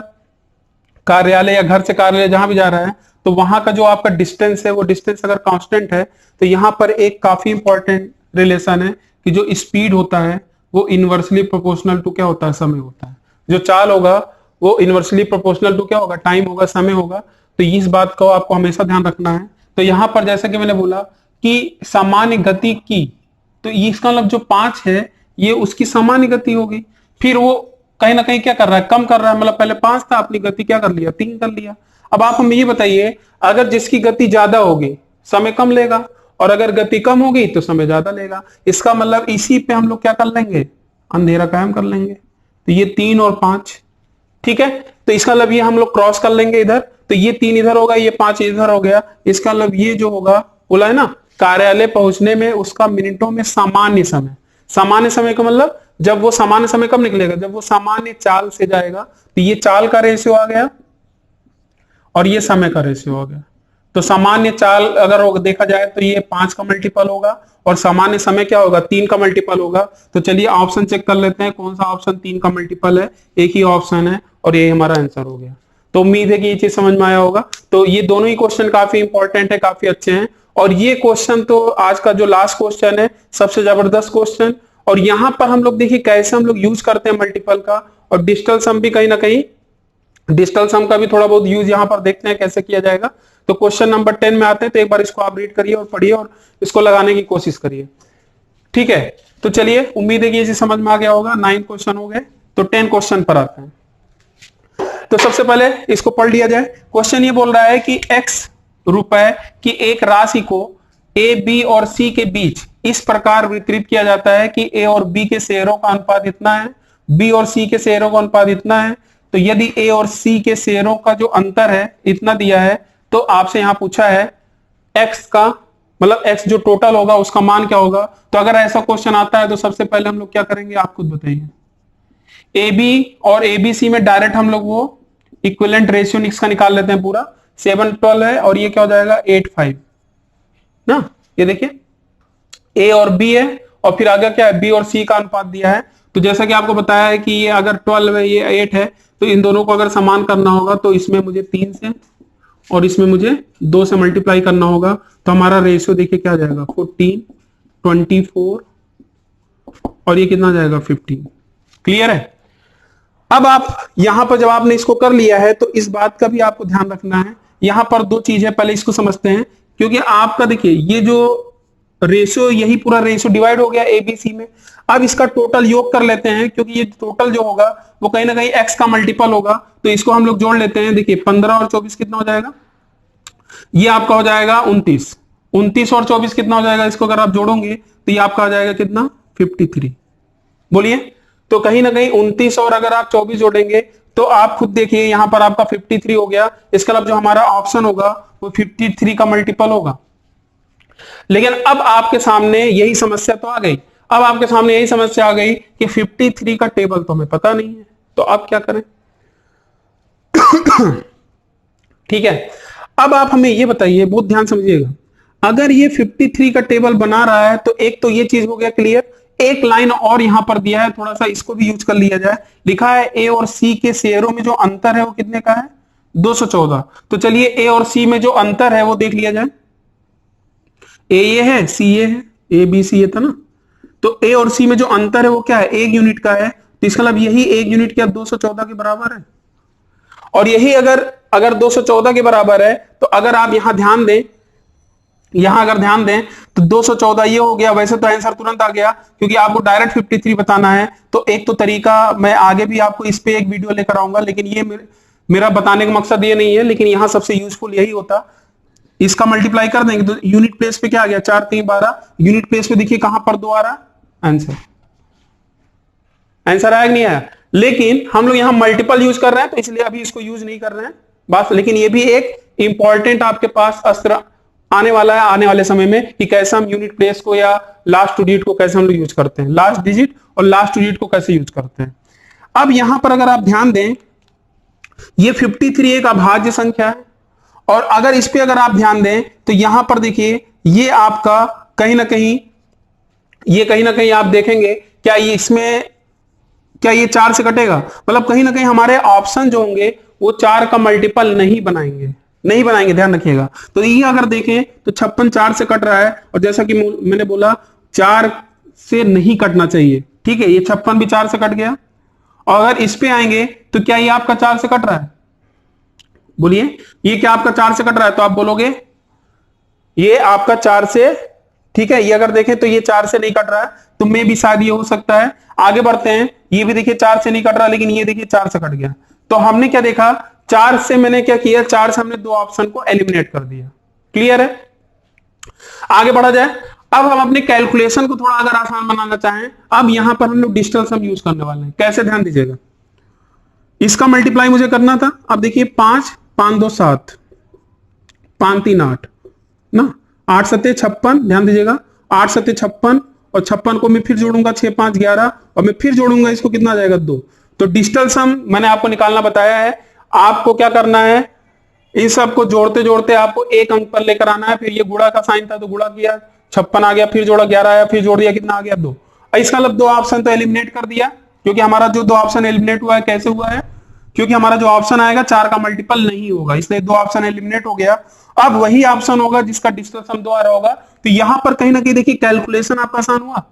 कार्यालय या घर से कार्यालय जहां भी जा रहा है, तो वहां का जो आपका डिस्टेंस है वो डिस्टेंस अगर कांस्टेंट है, तो यहाँ पर एक काफी इंपॉर्टेंट रिलेशन है कि जो स्पीड होता है वो इनवर्सली प्रोपोर्शनल टू क्या होता है, समय होता है। जो चाल होगा वो इनवर्सली प्रोपोर्शनल टू क्या होगा, टाइम होगा, समय होगा। तो इस बात को आपको हमेशा ध्यान रखना है। तो यहाँ पर जैसा कि मैंने बोला कि सामान्य गति की, तो इसका मतलब जो 5 है ये उसकी सामान्य गति होगी, फिर वो कहीं ना कहीं क्या कर रहा है, कम कर रहा है, मतलब पहले 5 था, अपनी गति क्या कर लिया, 3 कर लिया। अब आप हमें ये बताइए, अगर जिसकी गति ज्यादा होगी समय कम लेगा, और अगर गति कम होगी तो समय ज्यादा लेगा। इसका मतलब इसी पे हम लोग क्या कर लेंगे, अंधेरा कायम कर लेंगे। तो ये 3 और 5, ठीक है, तो इसका मतलब ये हम लोग क्रॉस कर लेंगे इधर, तो ये 3 इधर होगा, ये 5 इधर हो गया। इसका मतलब ये जो होगा, बोला है ना, कार्यालय पहुंचने में उसका मिनटों में सामान्य समय। सामान्य समय का मतलब जब वो सामान्य समय कब निकलेगा, जब वो सामान्य चाल से जाएगा, तो ये चाल का रेशियो आ गया और ये समय का रेशियो आ गया। तो सामान्य चाल अगर देखा जाए तो ये 5 का मल्टीपल होगा, और सामान्य समय क्या होगा, 3 का मल्टीपल होगा। तो चलिए ऑप्शन चेक कर लेते हैं, कौन सा ऑप्शन 3 का मल्टीपल है। एक ही ऑप्शन है और ये हमारा आंसर हो गया। तो उम्मीद है कि ये चीज समझ में आया होगा। तो ये दोनों ही क्वेश्चन काफी इंपॉर्टेंट है, काफी अच्छे हैं। और ये क्वेश्चन तो आज का जो लास्ट क्वेश्चन है, सबसे जबरदस्त क्वेश्चन। और यहां पर हम लोग देखिए कैसे हम लोग यूज करते हैं मल्टीपल का, और डिजिटल सम भी कहीं ना कहीं, डिजिटल सम का भी थोड़ा बहुत यूज यहां पर देखते हैं कैसे किया जाएगा। तो क्वेश्चन नंबर 10 में आते हैं, तो एक बार इसको आप रीड करिए और पढ़िए और इसको लगाने की कोशिश करिए। ठीक है, तो चलिए, उम्मीद है कि ये समझ में आ गया होगा। 9 क्वेश्चन हो गए, तो 10 क्वेश्चन पर आते हैं। तो सबसे पहले इसको पढ़ लिया जाए। क्वेश्चन ये बोल रहा है कि x रुपए की एक राशि को ए, बी और सी के बीच इस प्रकार वितरित किया जाता है कि ए और बी के शेयरों का अनुपात इतना है, बी और सी के शेयरों का अनुपात इतना है। तो यदि ए और सी के शेयरों का जो अंतर है इतना दिया है, तो आपसे यहां पूछा है एक्स का मतलब एक्स जो टोटल होगा उसका मान क्या होगा। तो अगर ऐसा क्वेश्चन आता है तो सबसे पहले हम लोग क्या करेंगे, आप खुद बताइए। ए बी और ए बी सी में डायरेक्ट हम लोग वो इक्विवेलेंट रेशियो इसका निकाल लेते हैं पूरा। 7-12 है और ये क्या हो जाएगा 8-5 ना। ये देखिए ए और बी है और फिर आगे क्या है बी और सी का अनुपात दिया है। तो जैसा कि आपको बताया है कि ये अगर 12 है ये 8 है, तो इन दोनों को अगर समान करना होगा तो इसमें मुझे 3 से और इसमें मुझे 2 से मल्टीप्लाई करना होगा। तो हमारा रेशियो देखिए क्या आ जाएगा 14, 24 और ये कितना जाएगा 15। क्लियर है। अब आप यहां पर जब आपने इसको कर लिया है तो इस बात का भी आपको ध्यान रखना है। यहां पर दो चीज है, पहले इसको समझते हैं। क्योंकि आपका देखिए ये जो रेशियो, यही पूरा रेशियो डिवाइड हो गया एबीसी में। अब इसका टोटल योग कर लेते हैं, क्योंकि ये टोटल जो होगा वो कहीं ना कहीं एक्स का मल्टीपल होगा। तो इसको हम लोग जोड़ लेते हैं। देखिए 15 और 24 कितना हो जाएगा, ये आपका हो जाएगा 29। 29 और 24 कितना हो जाएगा, इसको अगर आप जोड़ोगे तो ये आपका आ जाएगा कितना 53। बोलिए। तो कहीं ना कहीं 29 और अगर आप 24 जोड़ेंगे तो आप खुद देखिए यहां पर आपका 53 हो गया। इसका मतलब जो हमारा ऑप्शन होगा वो 53 का मल्टीपल होगा। लेकिन अब आपके सामने यही समस्या तो आ गई। अब आपके सामने यही समस्या आ गई कि 53 का टेबल तो हमें पता नहीं है, तो आप क्या करें। ठीक है। अब आप हमें ये बताइए, बहुत ध्यान समझिएगा। अगर ये 53 का टेबल बना रहा है तो एक तो ये चीज हो गया क्लियर। एक लाइन और यहां पर दिया है, थोड़ा सा इसको भी यूज कर लिया जाए। लिखा है ए और सी के शेयरों में जो अंतर है वो कितने का है 214। तो चलिए ए और सी में जो अंतर है वो देख लिया जाए। ए ये है, सी ये है, ए बी सी ये था ना। तो ए और सी में जो अंतर है वो क्या है 1 यूनिट का है। तो इसका मतलब यही 1 यूनिट क्या 214 के बराबर है। और यही अगर 214 के बराबर है तो अगर आप यहां ध्यान दें, यहां अगर ध्यान दें तो 214 ये हो गया। वैसे तो आंसर तुरंत आ गया क्योंकि आपको डायरेक्ट 53 बताना है। तो एक तो तरीका मैं आगे भी आपको इस पे एक वीडियो लेकर आऊंगा, लेकिन ये मेरा बताने का मकसद ये नहीं है। लेकिन यहां सबसे यूजफुल यही होता, इसका मल्टीप्लाई कर देंगे तो यूनिट प्लेस पे क्या आ गया 4 3 12। यूनिट प्लेस पे देखिए कहां पर 2 आ रहा आंसर आया कि नहीं आया। लेकिन हम लोग यहां मल्टीपल यूज कर रहे हैं तो इसलिए अभी इसको यूज नहीं कर रहे हैं बस। लेकिन ये भी एक इंपॉर्टेंट आपके पास अस्त्र आने वाला है आने वाले समय में कि कैसे हम यूनिट प्लेस को या लास्ट डिजिट को कैसे हम लोग यूज करते हैं, लास्ट डिजिट और लास्ट डिजिट को कैसे यूज करते हैं। अब यहां पर अगर आप ध्यान दें ये 53 एक अभाज्य संख्या है। और अगर इस पे अगर आप ध्यान दें तो यहां पर देखिए ये आपका कहीं ना कहीं आप देखेंगे क्या ये इसमें क्या ये 4 से कटेगा। मतलब कहीं ना कहीं हमारे ऑप्शन जो होंगे वो 4 का मल्टीपल नहीं बनाएंगे, ध्यान रखिएगा। तो ये अगर देखें तो 56 4 से कट रहा है और जैसा कि मैंने बोला 4 से नहीं कटना चाहिए। ठीक है, ये 56 भी 4 से कट गया। और अगर इस पे आएंगे तो क्या ये आपका 4 से कट रहा है, बोलिए। ये क्या आपका 4 से कट रहा है, तो आप बोलोगे ये आपका 4 से, ठीक है। ये अगर देखें तो ये 4 से नहीं कट रहा है, तो मे भी शायद ये हो सकता है। आगे बढ़ते हैं, ये भी देखिए 4 से नहीं कट रहा, लेकिन ये देखिए 4 से कट गया। तो हमने क्या देखा 4 से मैंने क्या किया, 4 से हमने 2 ऑप्शन को एलिमिनेट कर दिया। क्लियर है। आगे बढ़ा जाए। अब हम अपने कैलकुलेशन को थोड़ा अगर आसान बनाना चाहें, अब यहां पर हम लोग डिजिटल सम यूज करने वाले हैं। कैसे, ध्यान दीजिएगा। इसका मल्टीप्लाई मुझे करना था। अब देखिए 5 5 2 7 5 3 8 ना, 8 7 56, ध्यान दीजिएगा 8 7 56 और 56 को मैं फिर जोड़ूंगा 6 5 11 और मैं फिर जोड़ूंगा इसको, कितना आ जाएगा 2। तो डिजिटल सम मैंने आपको निकालना बताया है। आपको क्या करना है, इन सबको जोड़ते जोड़ते आपको एक अंक पर लेकर आना है। फिर ये गुणा का साइन था तो गुणा किया, 56 आ गया, फिर जोड़ा 11 आया, फिर जोड़ दिया, कितना आ गया 2। इसका मतलब 2 ऑप्शन तो एलिमिनेट कर दिया, क्योंकि हमारा जो 2 ऑप्शन एलिमिनेट हुआ है कैसे हुआ है, क्योंकि हमारा जो ऑप्शन आएगा 4 का मल्टीपल नहीं होगा, इसलिए 2 ऑप्शन एलिमिनेट हो गया। अब वही ऑप्शन होगा जिसका डिजिटल सम 2 आ रहा होगा। तो यहां पर कहीं ना कहीं देखिए कैलकुलेशन आपका आसान हुआ।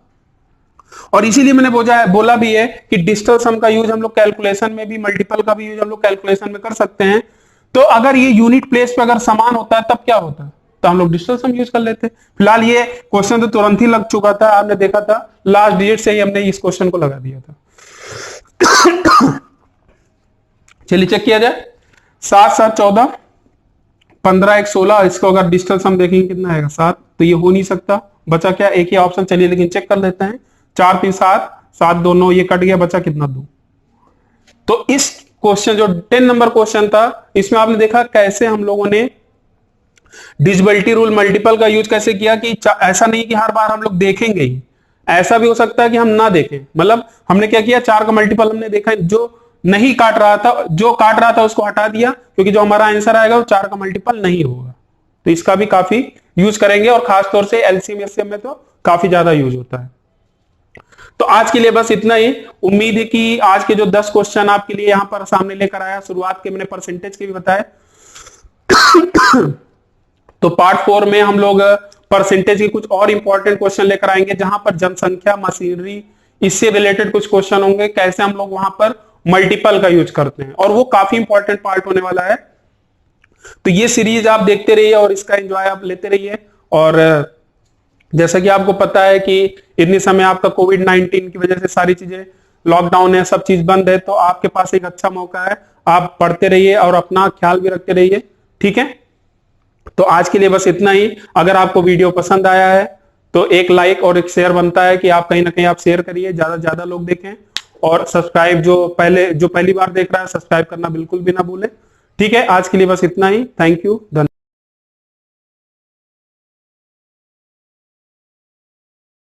और इसीलिए मैंने बोला भी है कि डिजिटल सम का यूज हम लोग कैलकुलेशन में भी, मल्टीपल का भी यूज हम लोग कैलकुलेशन में कर सकते हैं। तो अगर ये यूनिट प्लेस पे अगर समान होता है तब क्या होता है, तो हम लोग डिजिटल सम यूज कर लेते हैं। फिलहाल ये क्वेश्चन तो तुरंत ही लग चुका था, आपने देखा था लास्ट डिजिट से ही हमने इस क्वेश्चन को लगा दिया था। चलिए चेक किया जाए। 7 7 14, 15 1 16, इसको अगर डिस्टेंस हम देखेंगे कितना आएगा 7, तो ये हो नहीं सकता। बचा क्या, एक ही ऑप्शन। चलिए लेकिन चेक कर लेते हैं। 4 3 7, 7 2 9, ये कट गया, बचा कितना 2। तो इस क्वेश्चन जो 10 नंबर क्वेश्चन था, इसमें आपने देखा कैसे हम लोगों ने डिविजिबिलिटी रूल मल्टीपल का यूज कैसे किया, कि ऐसा नहीं कि हर बार हम लोग देखेंगे ही, ऐसा भी हो सकता है कि हम ना देखें। मतलब हमने क्या किया, 4 का मल्टीपल हमने देखा, जो नहीं काट रहा था, जो काट रहा था उसको हटा दिया, क्योंकि जो हमारा आंसर आएगा वो 4 का मल्टीपल नहीं होगा। तो इसका भी काफी यूज करेंगे, और खासतौर से एलसीएम एचसीएम में तो काफी ज्यादा यूज होता है। तो आज के लिए बस इतना ही। उम्मीद है कि आज के जो 10 क्वेश्चन आपके लिए यहां पर सामने लेकर आया, शुरुआत के मैंने परसेंटेज के भी बताया। तो पार्ट 4 में हम लोग परसेंटेज के कुछ और इंपॉर्टेंट क्वेश्चन लेकर आएंगे, जहां पर जनसंख्या, मशीनरी, इससे रिलेटेड कुछ क्वेश्चन होंगे, कैसे हम लोग वहां पर मल्टीपल का यूज करते हैं, और वो काफी इंपॉर्टेंट पार्ट होने वाला है। तो ये सीरीज आप देखते रहिए और इसका एंजॉय आप लेते रहिए। और जैसा कि आपको पता है कि इतने समय आपका कोविड-19 की वजह से सारी चीजें लॉकडाउन है, सब चीज बंद है, तो आपके पास एक अच्छा मौका है। आप पढ़ते रहिए और अपना ख्याल भी रखते रहिए, ठीक है। तो आज के लिए बस इतना ही। अगर आपको वीडियो पसंद आया है तो एक लाइक और एक शेयर बनता है कि आप कहीं ना कहीं आप शेयर करिए, ज्यादा से ज्यादा लोग देखें। और सब्सक्राइब, जो पहली बार देख रहा है, सब्सक्राइब करना बिल्कुल भी ना भूले, ठीक है। आज के लिए बस इतना ही। थैंक यू, धन्यवाद।